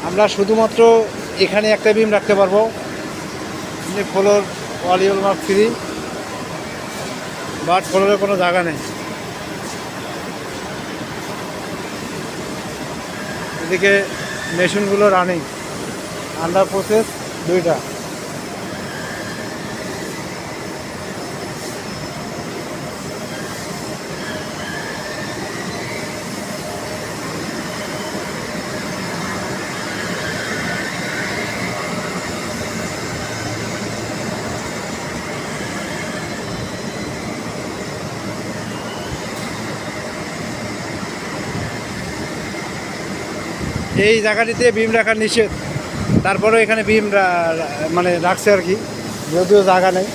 আমরা শুধুমাত্র এখানে একটা বিম রাখতে পারবো, floor Waliul mark free, but ফ্লোরে কোনো জায়গা নেই। এদিকে মেশিনগুলো রানিং, আন্ডার প্রসেস দুইটা। এই জায়গাটিতে বিম রাখার নিষেধ, তারপরেও এখানে বিম মানে রাখছে আর কি, যদিও জায়গা নেই।